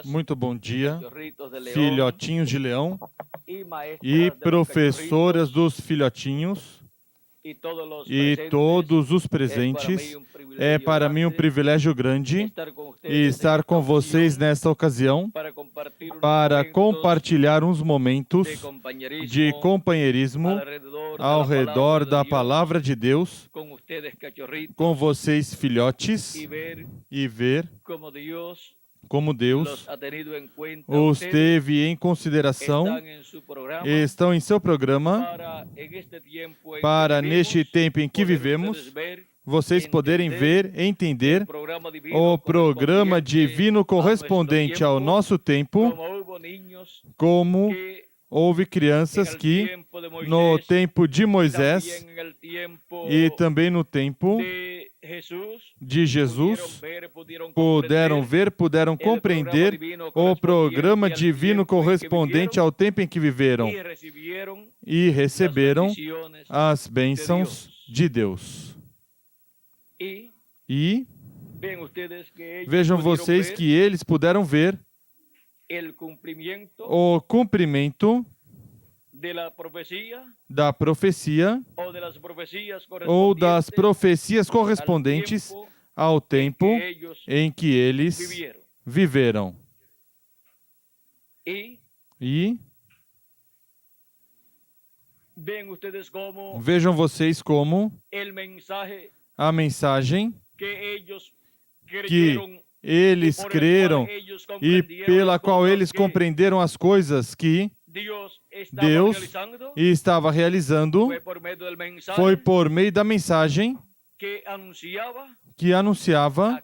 Muito bom dia, cachorritos de león filhotinhos de leão y maestras e de los professoras cachorritos dos filhotinhos y todos los e presentes. todos os Es para presentes. mí un É privilegio para mim um grande privilégio grande estar con e ustedes en estar esta com vocês ocasión nesta ocasião para compartir unos para momentos compartilhar uns de momentos de compañerismo companheirismo alrededor ao de la redor palabra de da Dios palavra de Deus, con ustedes cachorritos com vocês filhotes, y ver e ver cómo Dios como Deus los ha tenido en cuenta. os Ustedes teve em consideração están en su programa e estão em seu programa para en este tiempo en para, que neste vivimos, tempo em que poder vivemos, ustedes ver, vocês poderem ver, el entender programa divino o programa correspondiente divino a correspondente nuestro ao tiempo, nosso tempo, como hubo niños como que houve en crianças el que, tiempo de no Moisés, tempo de y Moisés también en el tiempo e também no tempo de Jesús, de Jesus, puderam ver, puderam compreender o programa divino correspondente ao tempo em que viveram e receberam as bênçãos de Deus. E vejam vocês que eles puderam ver o cumprimento da profecia ou das profecias correspondentes ao tempo em que eles viveram. E vejam vocês como a mensagem que eles creram e pela qual eles compreenderam as coisas que Deus estava realizando foi por meio da mensagem que anunciava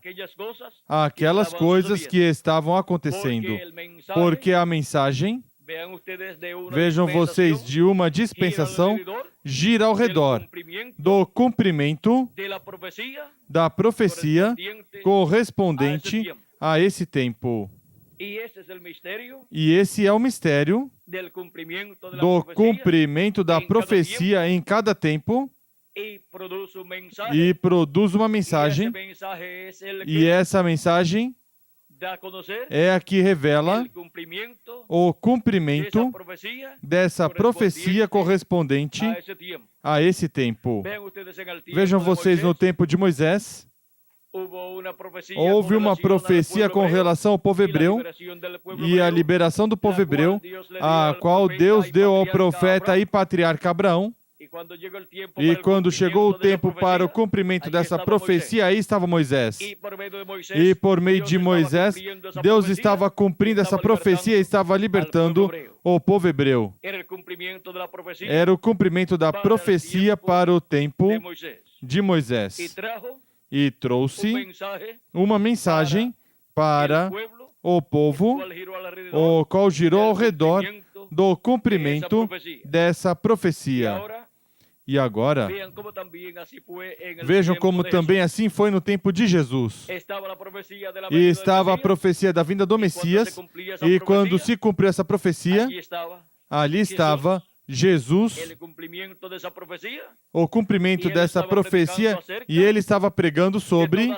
aquelas coisas que estavam acontecendo. Porque a mensagem, vejam vocês, de uma dispensação gira ao redor do cumprimento da profecia correspondente a esse tempo. E esse é o mistério do cumprimento da profecia em cada tempo e produz uma mensagem, e essa mensagem é a que revela o cumprimento dessa profecia correspondente a esse tempo. Vejam vocês, no tempo de Moisés, houve uma profecia com relação ao povo hebreu e a liberação do povo hebreu, a qual Deus deu ao profeta e patriarca Abraão. E quando chegou o tempo para o cumprimento dessa profecia, aí estava Moisés. E por meio de Moisés, Deus estava cumprindo essa profecia e estava libertando o povo hebreu. Era o cumprimento da profecia para o tempo de Moisés. E trouxe uma mensagem para o povo, o qual girou ao redor do cumprimento dessa profecia. E agora, vejam como também assim foi no tempo de Jesus. E estava a profecia da vinda do Messias, e quando se cumpriu essa profecia, ali estava Jesus, o cumprimento dessa profecia, e ele estava pregando sobre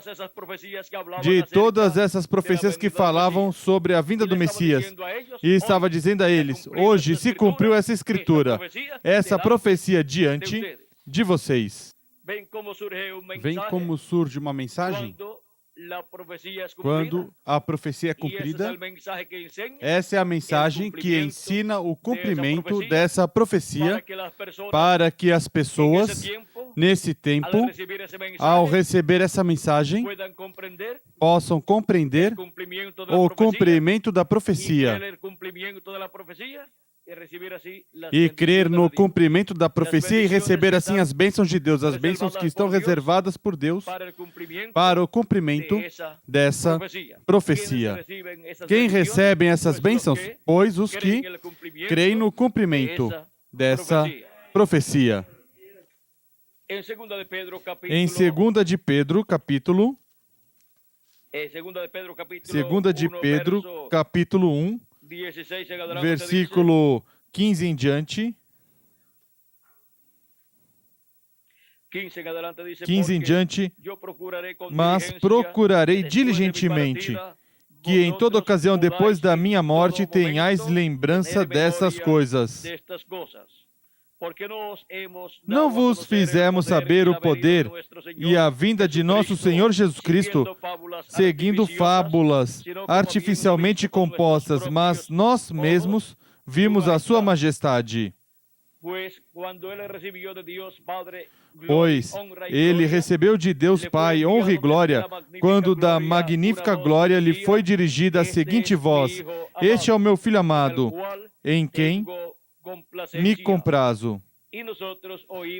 de todas essas profecias que falavam sobre a vinda do Messias. E estava dizendo a eles: hoje se cumpriu essa escritura, essa profecia diante de vocês. Vem como surge uma mensagem? Quando a profecia é cumprida, essa é a mensagem que ensina o cumprimento dessa profecia para que as pessoas, nesse tempo, ao receber essa mensagem, possam compreender o cumprimento da profecia e crer no cumprimento da profecia e receber assim as bênçãos de Deus, as bênçãos que estão reservadas por Deus para o cumprimento dessa profecia. Quem recebem essas bênçãos? Pois os que creem no cumprimento dessa profecia. Em 2 de Pedro, capítulo 1, versículo 15 em diante. 15 em diante, mas procurarei diligentemente que em toda ocasião depois da minha morte tenhais lembrança dessas coisas. Não vos fizemos saber o poder e a vinda de nosso Senhor Jesus Cristo, seguindo fábulas artificialmente compostas, mas nós mesmos vimos a sua majestade. Pois ele recebeu de Deus Pai honra e glória, quando da magnífica glória lhe foi dirigida a seguinte voz: Este é o meu Filho amado, em quem me comprazo.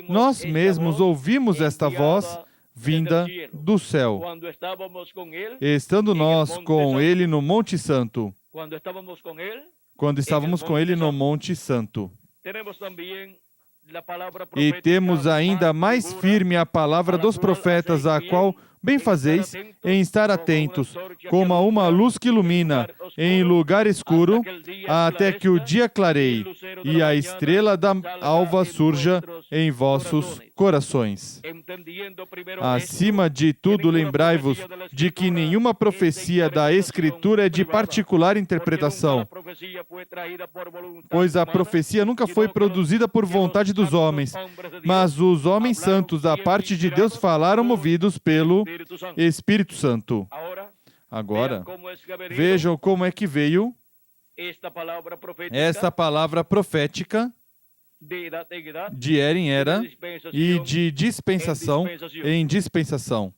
Nós mesmos ouvimos esta voz vinda do céu, estando nós com ele no Monte Santo. Quando estávamos com ele no Monte Santo. E temos ainda mais firme a palavra dos profetas, a qual bem fazeis em estar atentos, como a uma luz que ilumina em lugar escuro, até que o dia clareie e a estrela da alva surja em vossos corações. Acima de tudo, lembrai-vos de que nenhuma profecia da Escritura é de particular interpretação, pois a profecia nunca foi produzida por vontade dos homens, mas os homens santos da parte de Deus falaram movidos pelo Espírito Santo. Agora, vejam como é que veio esta palavra profética de era em era e de dispensação em dispensação,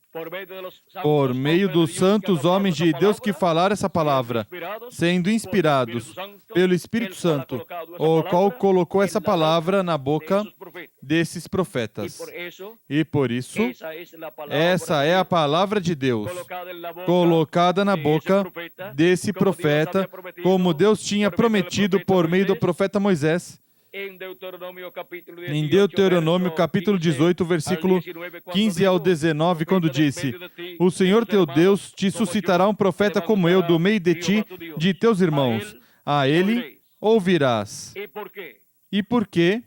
por meio dos santos homens de Deus que falaram essa palavra, sendo inspirados pelo Espírito Santo, o qual colocou essa palavra na boca desses profetas. E por isso, essa é a palavra de Deus, colocada na boca desse profeta, como Deus tinha prometido por meio do profeta Moisés, em Deuteronômio capítulo 18, versículo 15 ao 19, quando disse: O Senhor teu Deus te suscitará um profeta como eu do meio de ti, de teus irmãos. A ele ouvirás. E por quê?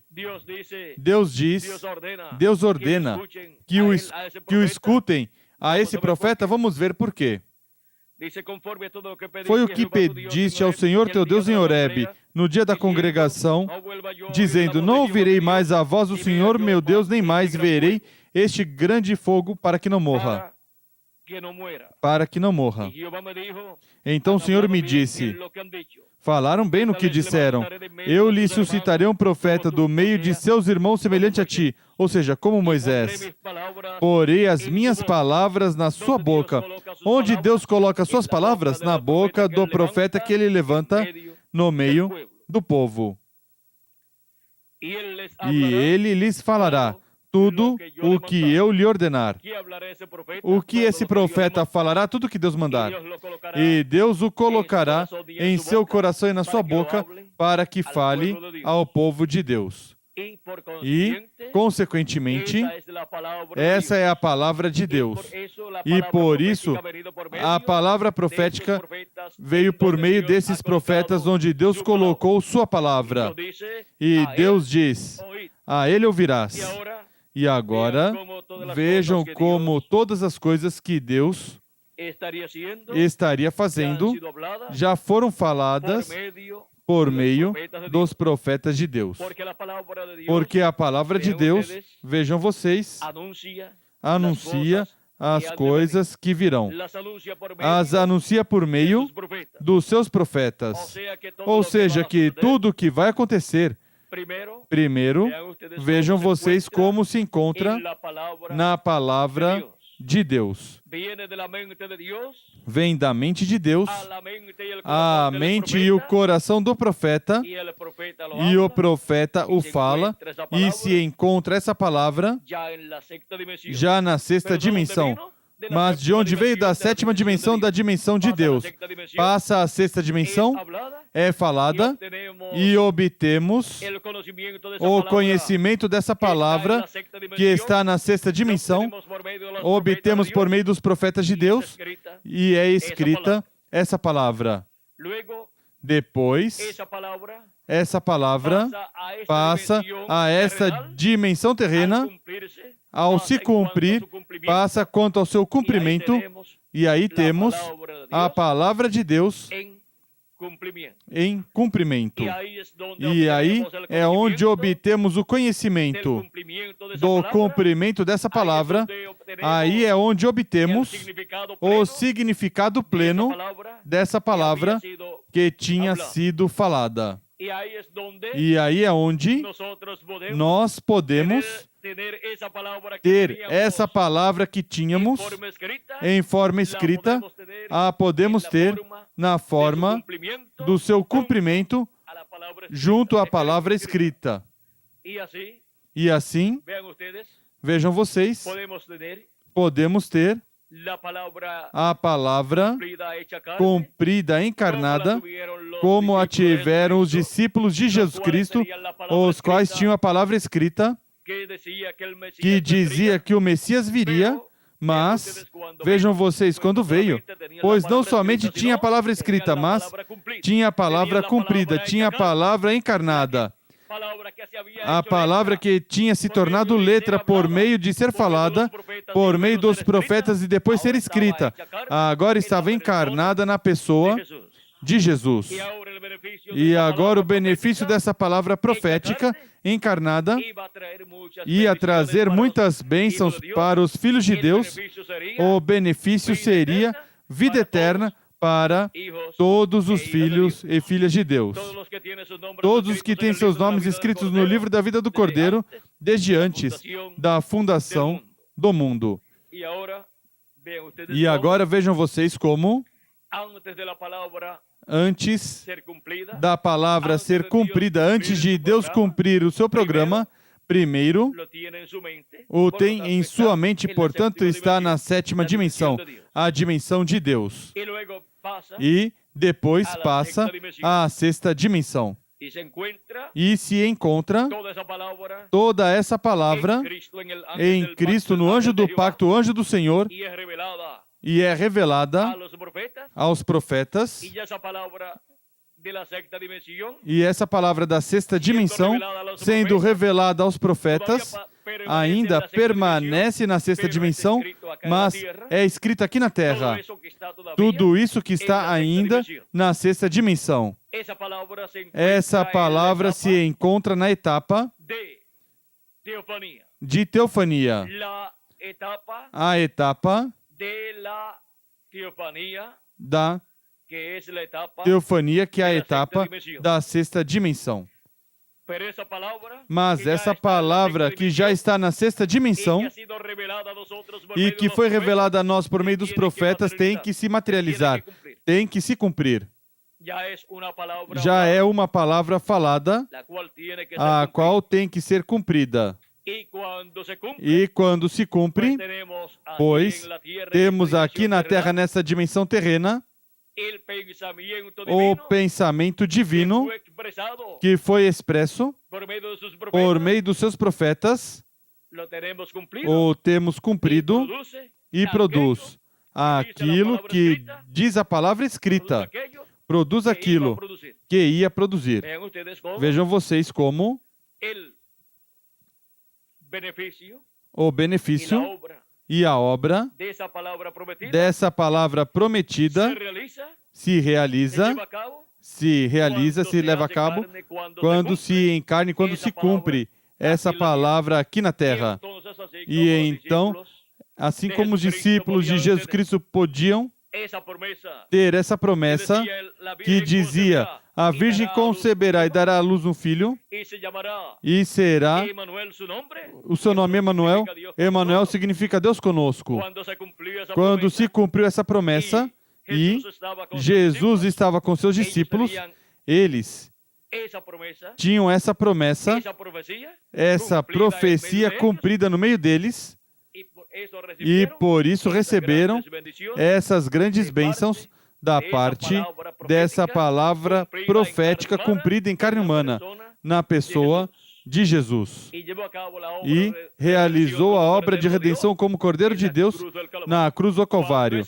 Deus ordena que o escutem a esse profeta. Vamos ver por quê. Foi o que pediste ao Senhor teu Deus em Horebe, no dia da congregação, dizendo: Não ouvirei mais a voz do Senhor meu Deus, nem mais verei este grande fogo, para que não morra. Para que não morra. Então o Senhor me disse: Falaram bem no que disseram. Eu lhe suscitarei um profeta do meio de seus irmãos semelhante a ti, ou seja, como Moisés. Porei as minhas palavras na sua boca. Onde Deus coloca suas palavras? Na boca do profeta que ele levanta no meio do povo. E ele lhes falará tudo o que eu lhe ordenar. O que esse profeta falará? Tudo o que Deus mandar. E Deus o colocará em seu coração e na sua boca, para que fale ao povo de Deus. E, consequentemente, essa é a palavra de Deus. E por isso, a palavra profética veio por meio desses profetas, onde Deus colocou sua palavra. E Deus diz: A ele ouvirás. E agora, vejam como todas as coisas que Deus estaria fazendo já foram faladas por meio dos profetas de Deus. Porque a palavra de Deus, vejam vocês, anuncia as coisas que virão. As anuncia por meio dos seus profetas. Ou seja, que tudo o que vai acontecer, primeiro, vejam vocês como se encontra na palavra de Deus. Vem da mente de Deus, a mente e o coração do profeta, e o profeta o fala, e se encontra essa palavra já na sexta dimensão. Mas de onde veio? Da sétima dimensão, da dimensão de Deus. Passa a sexta dimensão, é falada, e obtemos o conhecimento dessa palavra que está na sexta dimensão, obtemos por meio dos profetas de Deus, e é escrita essa palavra. Depois, essa palavra passa a essa dimensão terrena. Ao se cumprir, passa quanto ao seu cumprimento, e aí temos a palavra de Deus em cumprimento. E aí é onde obtemos o conhecimento do cumprimento dessa palavra. Aí é onde obtemos o significado pleno dessa palavra que tinha sido falada. E aí é onde nós podemos ter essa palavra que tínhamos em forma escrita, a podemos ter na forma do seu cumprimento junto à palavra escrita. E assim, vejam vocês, podemos ter a palavra cumprida, encarnada, como a tiveram os discípulos de Jesus Cristo, os quais tinham a palavra escrita, que dizia que o Messias viria, mas vejam vocês quando veio, pois não somente tinha a palavra escrita, mas tinha a palavra cumprida, tinha a palavra encarnada, a palavra que tinha se tornado letra por meio de ser falada, por meio dos profetas e depois ser escrita. Agora estava encarnada na pessoa de Jesus. E agora o benefício dessa palavra profética encarnada ia trazer muitas bênçãos para os filhos de Deus. O benefício seria vida eterna para todos os filhos e filhas de Deus. Todos os que têm seus nomes escritos no livro da vida do Cordeiro, desde antes da fundação do mundo. E agora vejam vocês como, antes da palavra ser cumprida, antes de Deus cumprir o seu programa, primeiro o tem em sua mente, portanto está na sétima dimensão, a dimensão de Deus. E depois passa à sexta dimensão. E se encontra toda essa palavra em Cristo, no anjo do pacto, o anjo do Senhor, e é revelada aos profetas. E essa palavra da sexta dimensão, sendo revelada aos profetas, ainda permanece na sexta dimensão, mas é escrita aqui na terra. Tudo isso que está ainda na sexta dimensão. Essa palavra se encontra na etapa de teofania. A etapa da teofania, que é a etapa da sexta dimensão. Mas essa palavra que já está na sexta dimensão e que foi revelada a nós por meio dos profetas tem que se materializar, tem que se cumprir. Já é uma palavra falada, a qual tem que ser cumprida. E quando se cumpre, pois temos aqui na terra, nessa dimensão terrena, o pensamento divino que foi expresso por meio dos seus profetas, o temos cumprido e produz aquilo que diz a palavra escrita, produz aquilo que ia produzir. Vejam vocês como o benefício e a obra dessa palavra prometida se leva a cabo quando se encarna e quando se cumpre essa palavra aqui na terra. E então, assim como os discípulos de Jesus Cristo podiam ter essa promessa que dizia: a Virgem conceberá e dará à luz um filho, e será o seu nome Emanuel. Emanuel significa Deus conosco. Quando se cumpriu essa promessa e Jesus estava com seus discípulos, eles tinham essa promessa, essa profecia cumprida no meio deles, e por isso receberam essas grandes bênçãos da parte dessa palavra profética cumprida em carne humana, na pessoa de Jesus. E realizou a obra de redenção como Cordeiro de Deus na cruz do Calvário,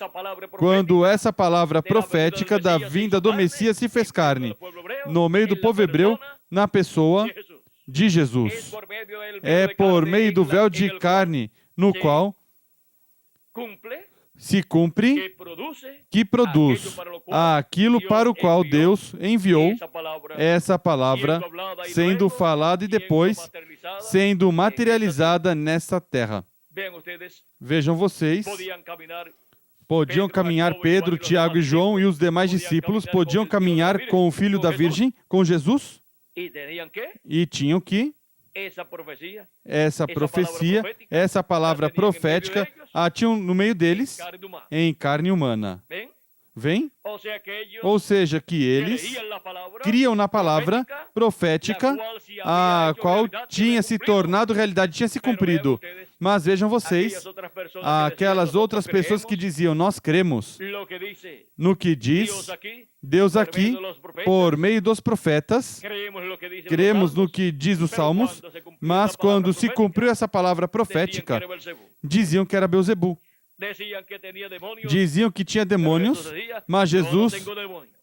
quando essa palavra profética da vinda do Messias se fez carne, no meio do povo hebreu, na pessoa de Jesus. É por meio do véu de carne no qual se cumpre, que produz aquilo para o qual Deus enviou essa palavra, sendo falada e depois sendo materializada nesta terra. Vejam vocês, podiam caminhar Pedro, Tiago e João e os demais discípulos, podiam caminhar com o Filho da Virgem, com Jesus, e tinham que essa profecia, essa palavra profética, tinham no meio deles em carne humana. Vem? Ou seja, que eles criam na palavra profética, a qual tinha se tornado realidade, tinha se cumprido. Mas vejam vocês, aquelas outras pessoas que diziam, nós cremos no que diz Deus aqui, por meio dos profetas, cremos no que diz os Salmos, mas quando se cumpriu essa palavra profética, diziam que era Beelzebu. Diziam que tinha demônios, mas Jesus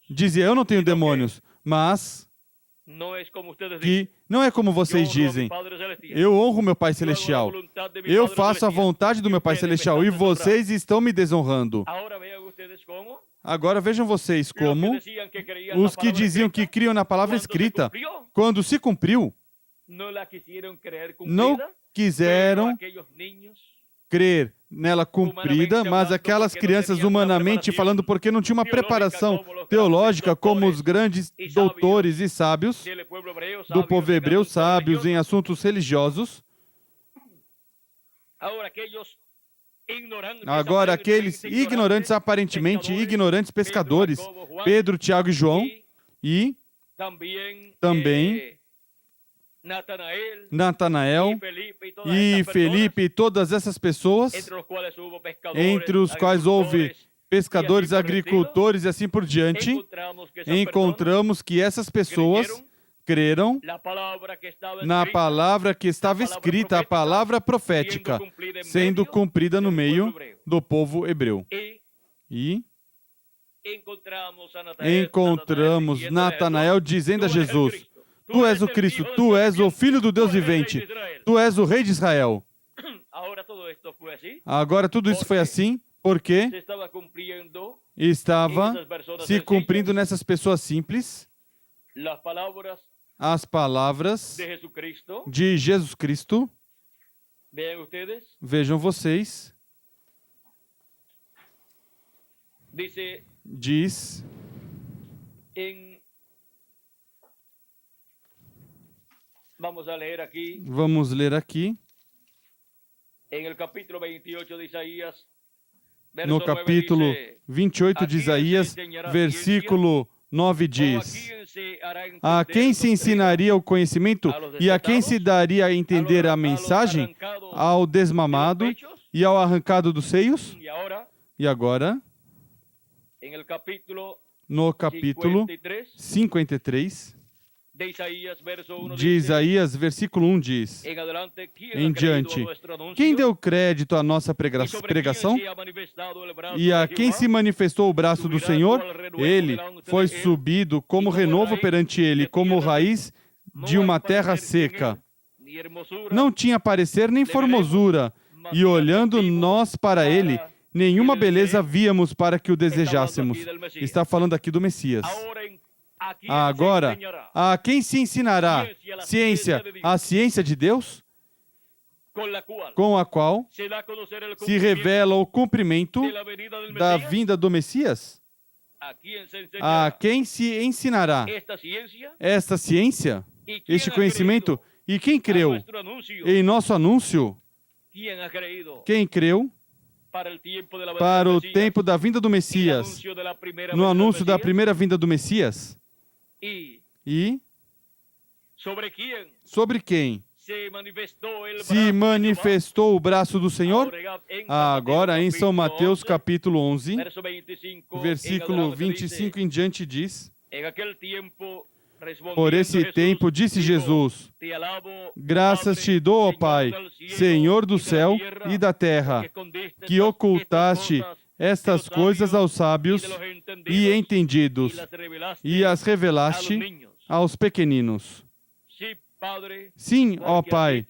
dizia, eu não tenho demônios, mas que não é como vocês dizem. Eu honro meu Pai Celestial. Eu faço a vontade do meu Pai Celestial e vocês estão me desonrando. Agora vejam vocês como os que diziam que criam na palavra escrita, quando se cumpriu, não quiseram crer nela cumprida, mas aquelas crianças humanamente falando, porque não tinha uma preparação teológica como os grandes doutores e sábios do povo hebreu, sábios em assuntos religiosos. Agora, aqueles ignorantes, aparentemente ignorantes pescadores, Pedro, Tiago e João, e também Natanael e Felipe e todas essas pessoas, entre os quais houve pescadores, agricultores e assim por diante, encontramos que essas pessoas creram na palavra que estava escrita, a palavra profética, sendo cumprida no meio do povo hebreu. E encontramos Natanael dizendo a Jesus, tu és o Cristo, tu és o Filho do Deus vivente, tu és o Rei de Israel. Agora tudo isso foi assim porque estava se cumprindo nessas pessoas simples as palavras de Jesus Cristo. Vejam vocês. Diz Vamos ler aqui. No capítulo 28 de Isaías, versículo 9 diz: a quem se ensinaria o conhecimento e a quem se daria a entender a mensagem? Ao desmamado e ao arrancado dos seios? E agora, no capítulo 53 de Isaías, versículo 1 diz, em diante, quem deu crédito à nossa pregação? E a quem se manifestou o braço do Senhor? Ele foi subido como renovo perante ele, como raiz de uma terra seca. Não tinha parecer nem formosura, e olhando nós para ele, nenhuma beleza víamos para que o desejássemos. Está falando aqui do Messias. Agora, a quem se ensinará ciência? A ciência de Deus? Com a qual se revela o cumprimento da vinda do Messias? A quem se ensinará esta ciência? Este conhecimento? E quem creu em nosso anúncio? Quem creu para o tempo da vinda do Messias, no anúncio da primeira vinda do Messias? E sobre quem se manifestou o braço do Senhor? Agora, em São Mateus, capítulo 11, versículo 25 em diante, diz: por esse tempo, disse Jesus, graças te dou, ó Pai, Senhor do céu e da terra, que ocultaste estas coisas aos sábios e entendidos, e as revelaste aos pequeninos. Sim, ó Pai,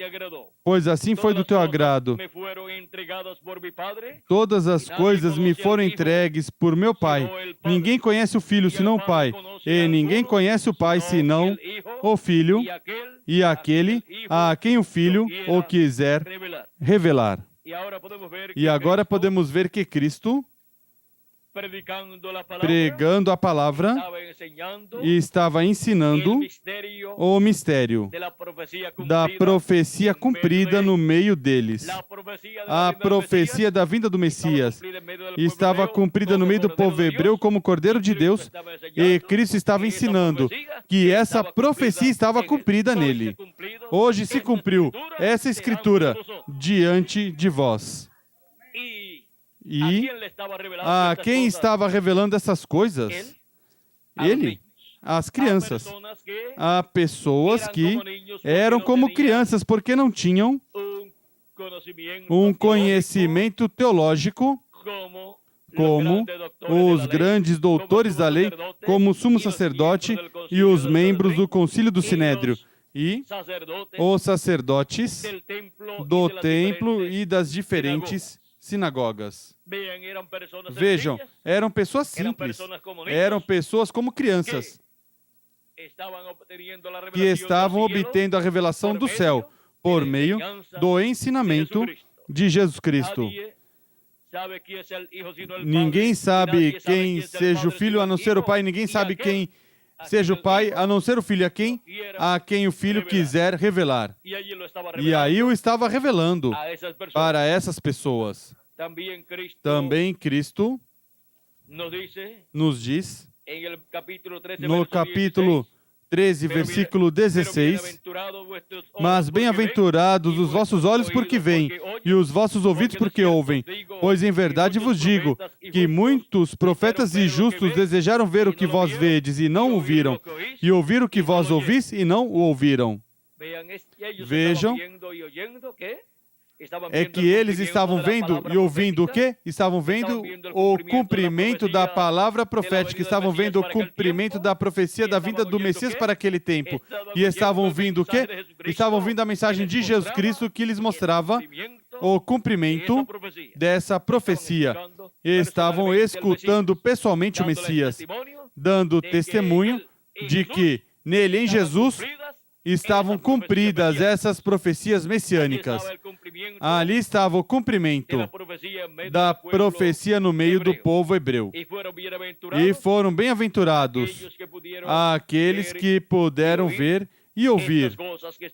pois assim foi do teu agrado. Todas as coisas me foram entregues por meu Pai. Ninguém conhece o Filho senão o Pai, e ninguém conhece o Pai senão o Filho e aquele a quem o Filho o quiser revelar. E agora podemos ver que Cristo, pregando a palavra, estava ensinando o mistério da profecia cumprida no meio deles. A profecia da vinda do Messias estava cumprida no meio do povo hebreu como Cordeiro de Deus, e Cristo estava ensinando que essa profecia estava cumprida nele. Hoje se cumpriu essa escritura diante de vós. E a quem estava revelando essas coisas? Ele, as crianças. A pessoas que eram como crianças porque não tinham um conhecimento teológico como os grandes doutores da lei, como o sumo sacerdote e os membros do concílio do Sinédrio, e os sacerdotes do templo e das diferentes sinagogas. Vejam, eram pessoas simples, eram pessoas como crianças, que estavam obtendo a revelação do céu por meio do ensinamento de Jesus Cristo. Ninguém sabe quem seja o Filho a não ser o Pai, ninguém sabe quem seja o Pai a não ser o Filho, a quem o Filho quiser revelar. E aí o estava revelando para essas pessoas. Também Cristo nos diz, no capítulo 13, versículo 16, mas bem-aventurados os vossos olhos porque veem, e os vossos ouvidos porque ouvem, pois em verdade vos digo que muitos profetas e justos desejaram ver o que vós vedes e não o viram, e ouvir o que vós ouvis e não o ouviram. Vejam, é que eles estavam vendo e ouvindo o quê? Estavam vendo o cumprimento da palavra profética, estavam vendo o cumprimento da profecia da vinda do Messias para aquele tempo. E estavam ouvindo o quê? Estavam ouvindo a mensagem de Jesus Cristo que lhes mostrava o cumprimento dessa profecia. E estavam escutando pessoalmente o Messias, dando testemunho de que nele, em Jesus, estavam cumpridas essas profecias messiânicas. Ali estava o cumprimento da profecia no meio do povo hebreu. E foram bem-aventurados aqueles que puderam ver e ouvir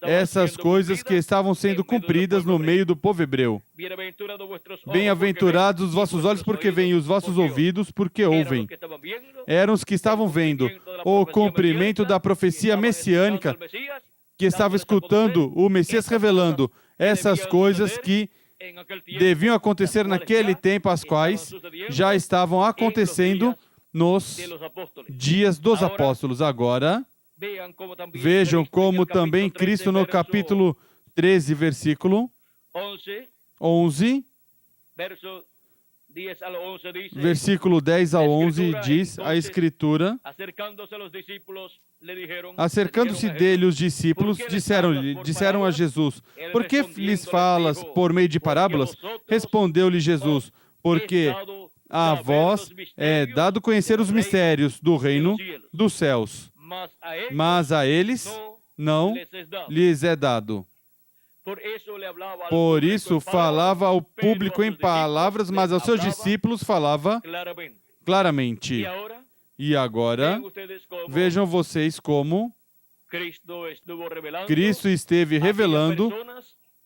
essas coisas que estavam sendo cumpridas no meio do povo hebreu. Bem-aventurados os vossos olhos porque veem, e os vossos ouvidos porque ouvem. Eram os que estavam vendo o cumprimento da profecia messiânica, que estava escutando o Messias revelando essas coisas que deviam acontecer naquele tempo, as quais já estavam acontecendo nos dias dos apóstolos. Agora, vejam como também Cristo no capítulo 13, versículo 11, versículo 10 ao 11, diz a Escritura: acercando-se dele os discípulos, disseram a Jesus: por que lhes falas por meio de parábolas? Respondeu-lhe Jesus: porque a vós é dado conhecer os mistérios do reino dos céus, mas a eles não lhes é dado. Por isso falava ao público em palavras, mas aos seus discípulos falava claramente. E agora, vejam vocês como Cristo esteve revelando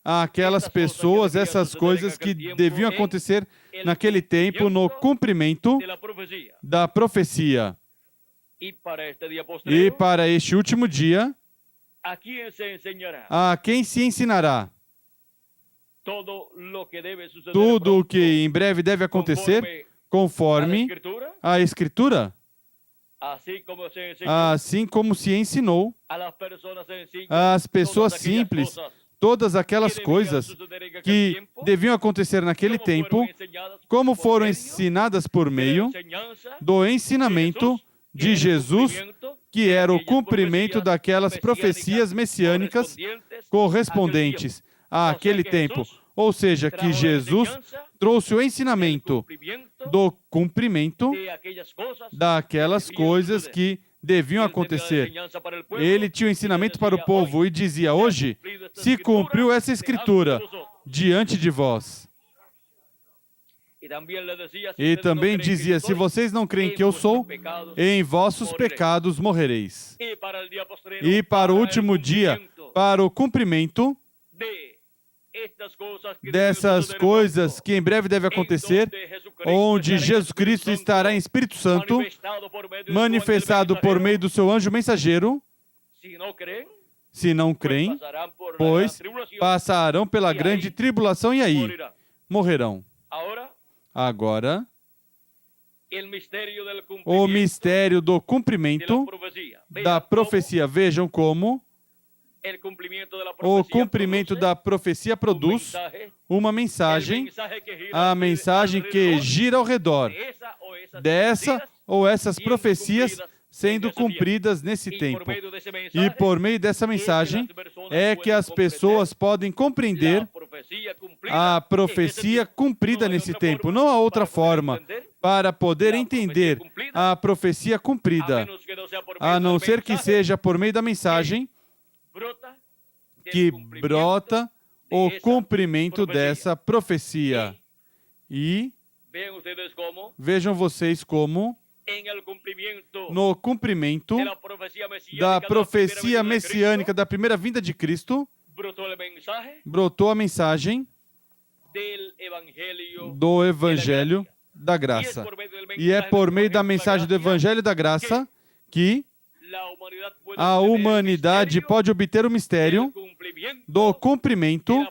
àquelas pessoas essas coisas que deviam acontecer naquele tempo no cumprimento da profecia. E para este último dia, a quem se ensinará tudo o que em breve deve acontecer conforme a Escritura, assim como se ensinou às pessoas simples todas aquelas coisas que deviam acontecer naquele tempo, como foram ensinadas por meio do ensinamento de Jesus que era o cumprimento daquelas profecias messiânicas correspondentes àquele tempo. Ou seja, que Jesus trouxe o ensinamento do cumprimento daquelas coisas que deviam acontecer. Ele tinha o ensinamento para o povo e dizia: hoje se cumpriu essa escritura diante de vós. E também dizia: se vocês não creem que eu sou, em vossos pecados morrereis. E para o último dia, para o cumprimento dessas coisas que em breve deve acontecer, onde Jesus Cristo estará em Espírito Santo, manifestado por meio do seu anjo mensageiro. Se não creem, pois passarão pela grande tribulação e aí morrerão. Agora, o mistério do cumprimento da profecia. Vejam como o cumprimento da profecia produz uma mensagem, a mensagem que gira ao redor dessa ou essas profecias sendo cumpridas nesse tempo. E por meio dessa mensagem é que as pessoas podem compreender a profecia cumprida nesse tempo. Não há outra forma para poder entender a profecia cumprida, a não ser que seja por meio da mensagem que brota o cumprimento dessa profecia. E vejam vocês como no cumprimento da profecia messiânica da primeira vinda de Cristo, brotou a mensagem do Evangelho da Graça. E é por meio da mensagem do Evangelho da Graça que a humanidade pode obter o mistério do cumprimento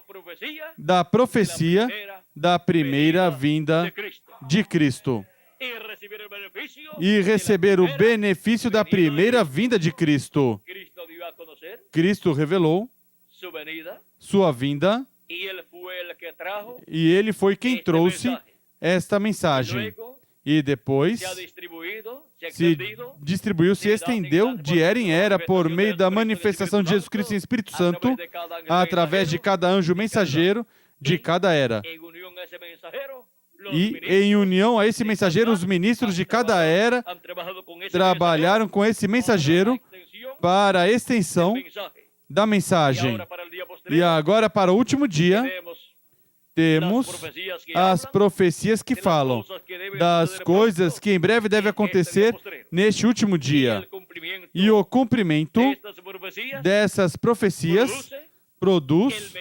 da profecia da primeira vinda de Cristo e receber o benefício da primeira vinda de Cristo. Cristo revelou sua vinda e ele foi quem trouxe esta mensagem. E depois se distribuiu, se estendeu de era em era por meio da manifestação de Jesus Cristo em Espírito Santo, através de cada anjo mensageiro de cada era. E em união a esse mensageiro, os ministros de cada era trabalharam com esse mensageiro para a extensão da mensagem. E agora, para o último dia, temos as profecias que falam das coisas que em breve devem acontecer neste último dia. E o cumprimento dessas profecias produz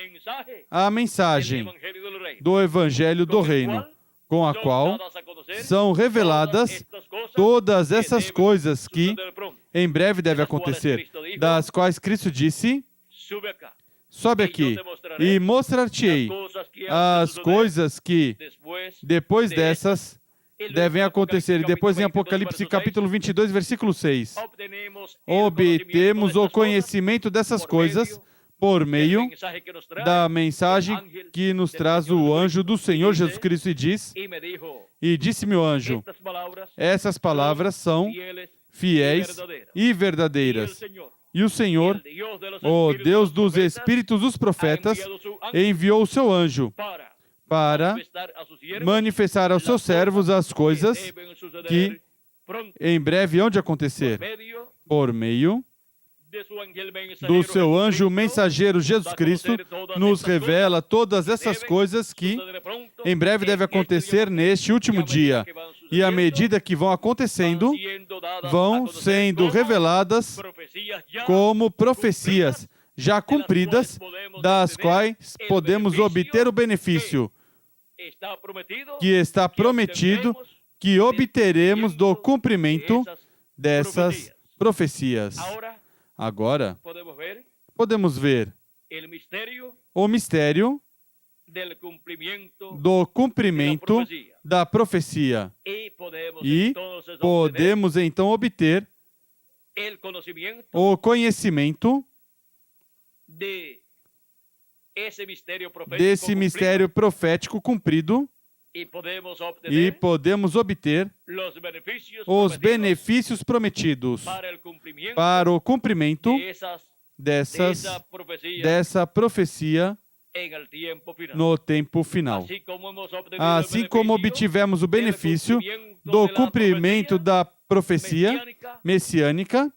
a mensagem do Evangelho do Reino, com a qual são reveladas todas essas coisas que em breve devem acontecer, das quais Cristo disse: sobe aqui e mostrar-te-ei as coisas que depois dessas devem acontecer. E depois em Apocalipse capítulo 22, versículo 6. Obtemos o conhecimento dessas coisas por meio da mensagem que nos traz o anjo do Senhor Jesus Cristo e disse-me o anjo: essas palavras são fiéis e verdadeiras. E o Senhor, o Deus dos Espíritos dos profetas, enviou o seu anjo para manifestar aos seus servos as coisas que em breve hão de acontecer. Por meio do seu anjo mensageiro Jesus Cristo, nos revela todas essas coisas que em breve devem acontecer neste último dia. E à medida que vão acontecendo, vão sendo reveladas como profecias já cumpridas, das quais podemos obter o benefício que está prometido, que obteremos do cumprimento dessas profecias. Agora, podemos ver o mistério do cumprimento da profecia. E podemos então obter o conhecimento desse mistério profético cumprido e podemos obter os benefícios prometidos para o cumprimento dessa profecia no tempo final. Assim como obtivemos o benefício do cumprimento da profecia messiânica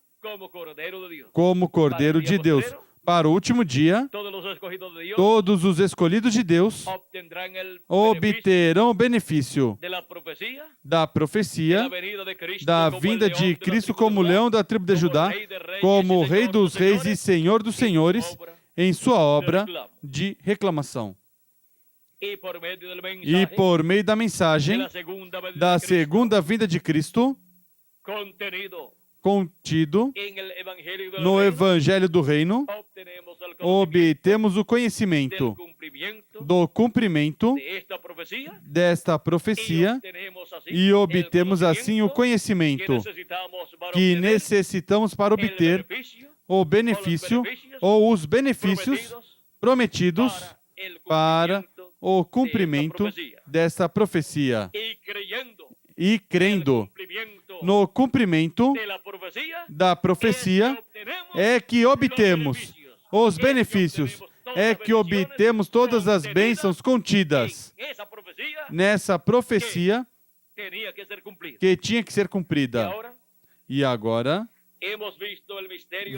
como Cordeiro de Deus para o último dia, todos os escolhidos de Deus obterão o benefício da profecia da vinda de Cristo como leão da tribo de Judá, como Rei dos reis e Senhor dos senhores, em sua obra de reclamação. E por meio da mensagem da segunda vinda de Cristo, contido no Evangelho do Reino, obtemos o conhecimento do cumprimento desta profecia e obtemos assim o conhecimento que necessitamos para obter o benefício ou os benefícios prometidos para o cumprimento desta profecia. E crendo no cumprimento da profecia é que obtemos os benefícios, é que obtemos todas as bênçãos contidas nessa profecia que tinha que ser cumprida. E agora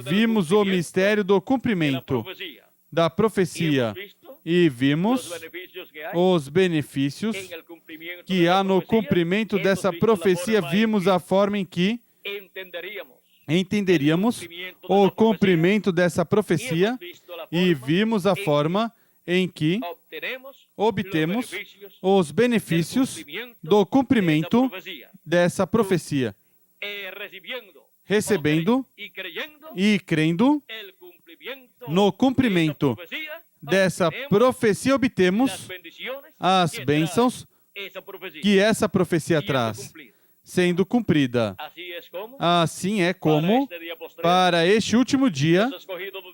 vimos o mistério do cumprimento da profecia e vimos os benefícios que há no cumprimento dessa profecia. Vimos a forma em que entenderíamos o cumprimento dessa profecia e vimos a forma em que obtemos os benefícios do cumprimento dessa profecia, recebendo e crendo no cumprimento dessa profecia, obtemos as bênçãos que essa profecia traz, sendo cumprida. Assim é como, para este último dia,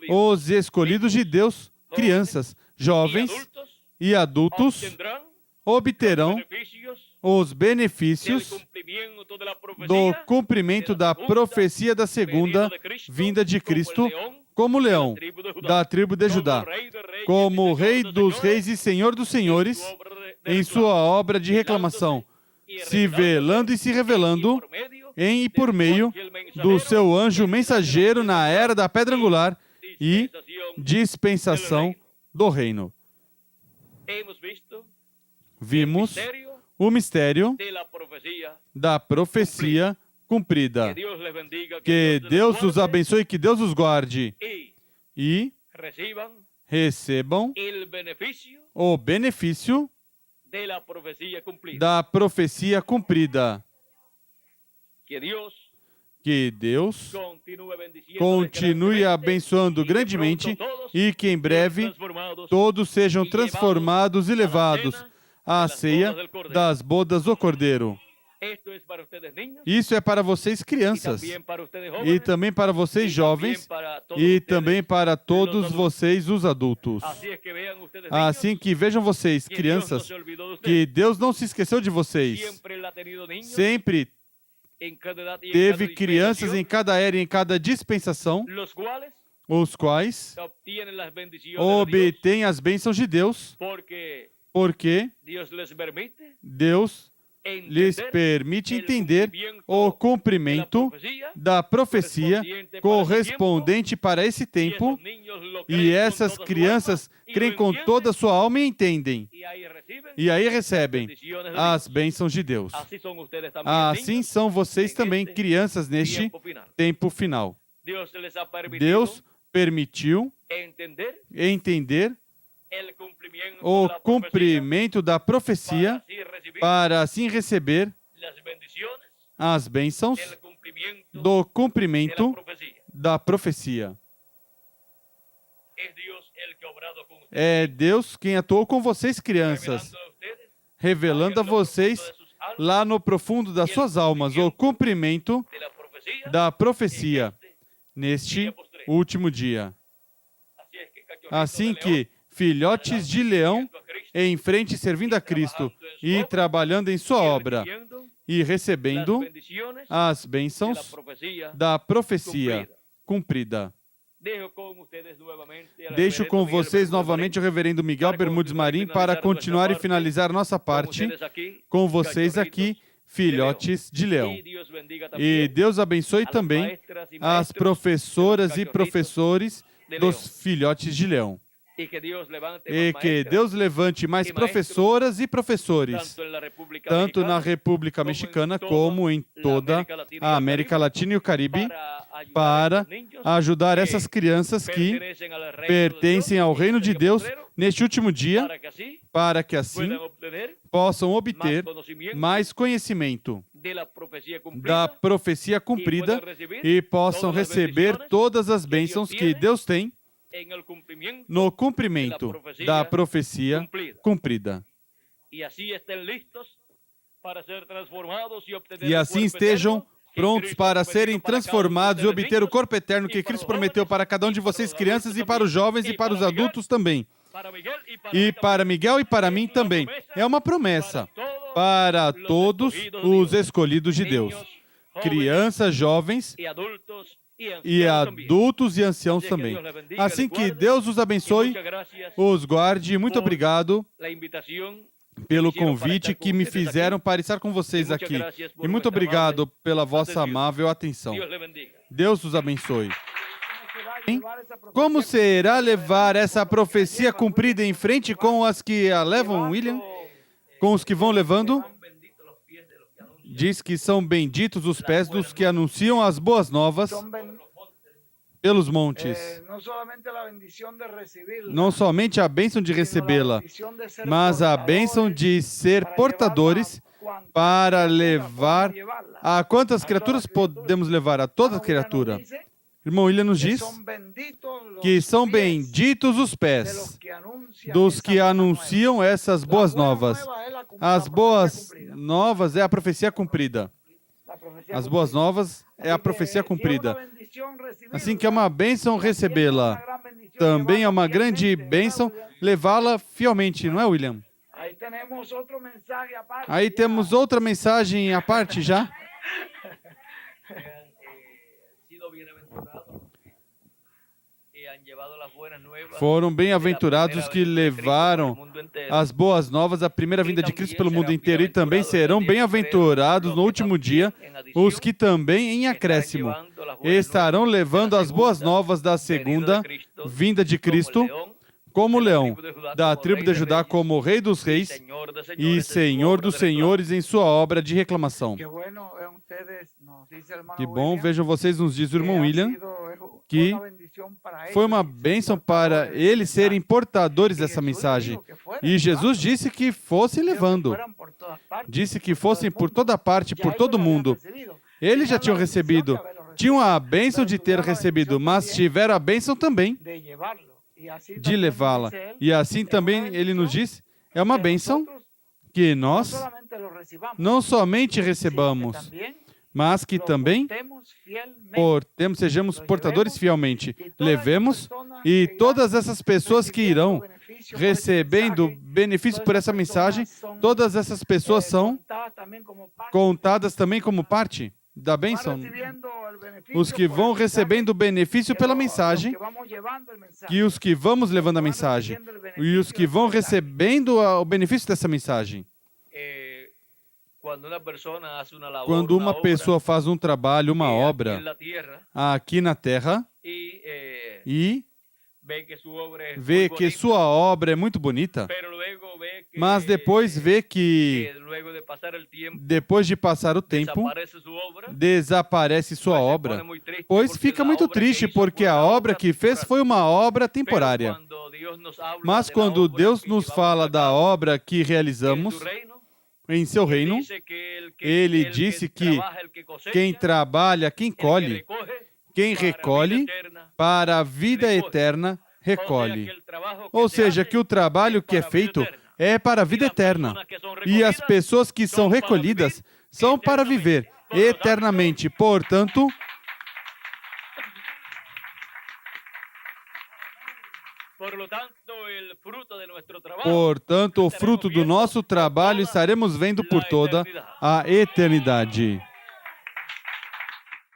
os escolhidos de Deus, crianças, jovens e adultos, obterão os benefícios do cumprimento da profecia da segunda vinda de Cristo como leão da tribo de Judá, como Rei dos reis e Senhor dos senhores, em sua obra de reclamação, se velando e se revelando em e por meio do seu anjo mensageiro na era da pedra angular e dispensação do reino. Vimos o mistério da profecia cumprida. Que Deus os abençoe, que Deus os guarde e recebam o benefício da profecia cumprida. Que Deus continue abençoando grandemente e que em breve todos sejam transformados e levados à ceia das bodas do Cordeiro. Isso é para vocês, crianças, e também para vocês, jovens, e também para todos vocês, os adultos. Assim que vejam vocês, crianças, que Deus não se esqueceu de vocês. Sempre teve crianças em cada era e em cada dispensação, os quais obtêm as bênçãos de Deus, porque Deus lhes permite entender o cumprimento da profecia correspondente para esse tempo, e essas crianças creem com toda a sua alma e entendem, e aí recebem as bênçãos de Deus. Assim são vocês também, crianças, neste tempo final. Deus permitiu entender o cumprimento da profecia para assim receber as bênçãos do cumprimento da profecia. É Deus quem atuou com vocês, crianças, revelando a vocês lá no profundo das suas almas o cumprimento da profecia neste último dia. Assim que filhotes de leão em frente servindo a Cristo e trabalhando em sua obra e recebendo as bênçãos da profecia cumprida. Deixo com vocês novamente o reverendo Miguel Bermudes Marim para continuar e finalizar nossa parte com vocês aqui, filhotes de Leão. E Deus abençoe também as professoras e professores dos filhotes de Leão. E que Deus levante mais professoras e professores, tanto na República Mexicana como em toda a América Latina e o Caribe, para ajudar essas crianças que pertencem ao reino de Deus neste último dia, para que assim possam obter mais conhecimento da profecia cumprida e possam receber todas as bênçãos que Deus tem no cumprimento da profecia cumprida. E assim estejam prontos para serem transformados e obter o corpo eterno que Cristo prometeu para cada um de vocês, crianças, e para os jovens e para os adultos também. E para Miguel e para mim também. É uma promessa para todos os escolhidos de Deus. Crianças, jovens e adultos e anciãos também. Assim que Deus os abençoe, os guarde. Muito obrigado pelo convite que me fizeram para estar com vocês aqui. E muito obrigado pela vossa amável atenção. Deus os abençoe. Como será levar essa profecia cumprida em frente com as que a levam, William? Com os que vão levando? Diz que são benditos os pés dos que anunciam as boas novas pelos montes. Não somente a bênção de recebê-la, mas a bênção de ser portadores para levar. A quantas criaturas podemos levar? A toda criatura. Irmão William nos diz que são benditos os pés dos que anunciam essas boas novas. As boas novas é a profecia cumprida. As boas novas é a profecia cumprida. Assim que é uma bênção recebê-la, também é uma grande bênção levá-la fielmente, não é, William? Aí temos outra mensagem à parte já. Foram bem-aventurados os que levaram as boas novas, a primeira vinda de Cristo pelo mundo inteiro, e também serão bem-aventurados no último dia os que também, em acréscimo, estarão levando as boas novas da segunda vinda de Cristo, como leão, da tribo de Judá, como rei dos reis e senhor dos senhores em sua obra de reclamação. Que bom, vejam vocês, nos diz o irmão William, que foi uma bênção para eles serem portadores dessa mensagem. E Jesus disse que fossem levando. Disse que fossem por toda parte, por todo mundo. Eles já tinham recebido. Tinham a bênção de ter recebido, mas tiveram a bênção também de levá-la. E assim também ele nos diz, é uma bênção que nós não somente recebamos, mas que também sejamos portadores fielmente. Levemos, e todas essas pessoas que irão recebendo benefício por essa mensagem, todas essas pessoas são contadas também como parte da bênção. Os que vão recebendo o benefício pela mensagem, e os que vamos levando a mensagem, e os que vão recebendo o benefício dessa mensagem. Quando uma pessoa faz um trabalho, uma obra aqui na Terra e vê que sua obra é muito bonita, mas depois vê que, depois de passar o tempo, desaparece sua obra, pois fica muito triste, porque a obra que fez foi uma obra temporária. Mas quando Deus nos fala da obra que realizamos em seu reino, ele disse que quem trabalha, quem colhe, quem recolhe para a vida eterna, recolhe. Ou seja, que o trabalho que é feito é para a vida eterna. E as pessoas que são recolhidas são para viver eternamente. Portanto, Portanto, o fruto do nosso trabalho estaremos vendo por toda a eternidade.